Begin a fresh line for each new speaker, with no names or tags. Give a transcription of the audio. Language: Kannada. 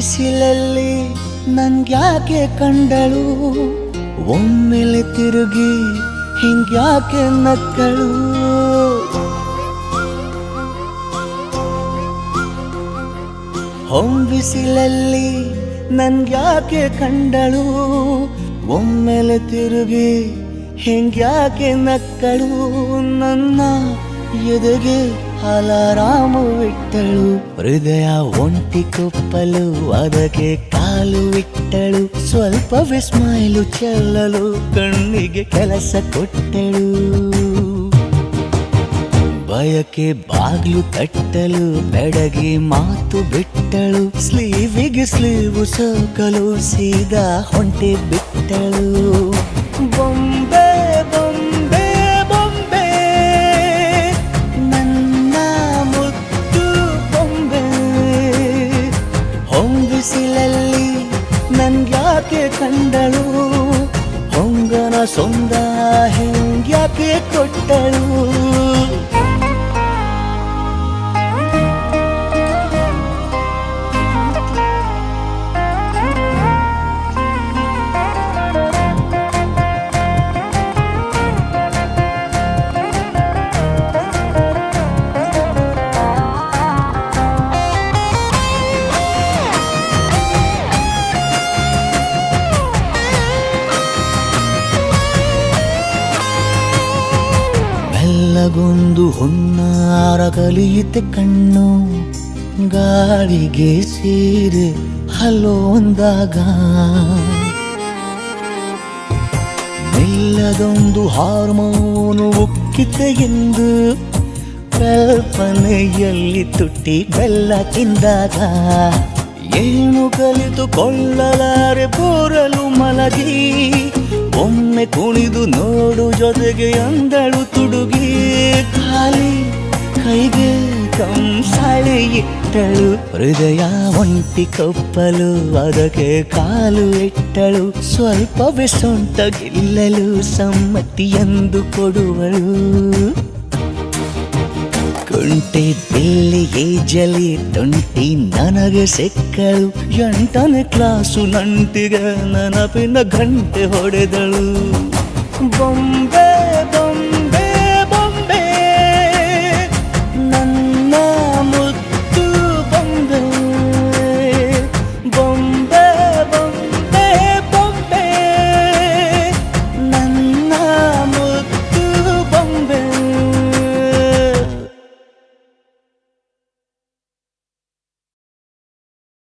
ಬಿಸಿಲಲ್ಲಿ ನನ್ಗ್ಯಾಕೆ ಕಂಡಳು, ಒಮ್ಮೆಲೆ ತಿರುಗಿ ಹಿಂಗ್ಯಾಕೆ ನಕ್ಕಳು. ಬಿಸಿಲಲ್ಲಿ ನನ್ಗ್ಯಾಕೆ ಕಂಡಳು, ಒಮ್ಮೆಲೆ ತಿರುಗಿ ಹಿಂಗ್ಯಾಕೆ ನಕ್ಕಳು. ನನ್ನ ಎದೆಗೆ ಅಲಾರಾಮು ಇಟ್ಟಳು, ಹೃದಯ ಒಂಟಿ ಕೊಪ್ಪಲು ಅದಕ್ಕೆ ಕಾಲು ಇಟ್ಟಳು. ಸ್ವಲ್ಪವೇ ಸ್ಮೈಲು ಚೆಲ್ಲಲು ಕಣ್ಣಿಗೆ ಕೆಲಸ ಕೊಟ್ಟಳು. ಬಯಕೆ ಬಾಗ್ಲು ತಟ್ಟಲು ಬೆಡಗಿ ಮಾತು ಬಿಟ್ಟಳು. ಸ್ಲೀವಿಗೆ ಸ್ಲೀವು ಸೋಕಲು ಸೀದಾ ಹೊಂಟೆ ಬಿಟ್ಟಳು. ಬೊಂಬೆ ಬೊಂಬೆ ಬೊಂಬೆ ನನ್ನ ಮುದ್ದು ಬೊಂಬೆ. ಹೊಂಬಿಸಿಲಲ್ಲಿ ನನ್ಗ್ಯಾಕೆ ಕಂಡಳು, ಹೊಂಗನ ಸೊಂದ ಹೆಂಗ್ಯಾಕೆ ಕೊಟ್ಟಳು. ಗೊಂದು ಹೊನ್ನಾರ ಕಲಿಯುತ್ತೆ ಕಣ್ಣು, ಗಾಳಿಗೆ ಸೀರೆ ಹಲೋ ಅಂದಾಗ ಮೆಲ್ಲದೊಂದು ಹಾರ್ಮೋನು ಉಕ್ಕಿತೆ ಎಂದು ಕಲ್ಪನೆಯಲ್ಲಿ ತುಟ್ಟಿ ಬೆಲ್ಲ ತಿಂದಾಗ. ಏನು ಕಲಿತುಕೊಳ್ಳಲಾರೆ ಬೋರಲು ಮಲಗಿ, ಒಮ್ಮೆ ಕುಣಿದು ನೋಡು ಜೊತೆಗೆ ಅಂದಳು ತುಡುಗಿ. ಖಾಲಿ ಕೈಗೆ ಕಂಸಾಳೆ ಇಟ್ಟಳು, ಹೃದಯ ಒಂಟಿ ಕೊಪ್ಪಲು ಅದಕ್ಕೆ ಕಾಲು ಇಟ್ಟಳು. ಸ್ವಲ್ಪವೇ ಸೊಂಟ ಗೆಲ್ಲಲು ಸಮ್ಮತಿಯೆಂದು ಕೊಡುವಳು. ಕುಂಟೆ ಬಿಲ್ಲಿಗೆ ಜಲಿ ತುಂಟಿ ನನಗೆ ಸಿಕ್ಕಳು, 8ನೇ ಕ್ಲಾಸು ನಂಟಿಗೆ ನೆನಪಿನ ಗಂಟೆ ಹೊಡೆದಳು. ಬೊಂಬೆ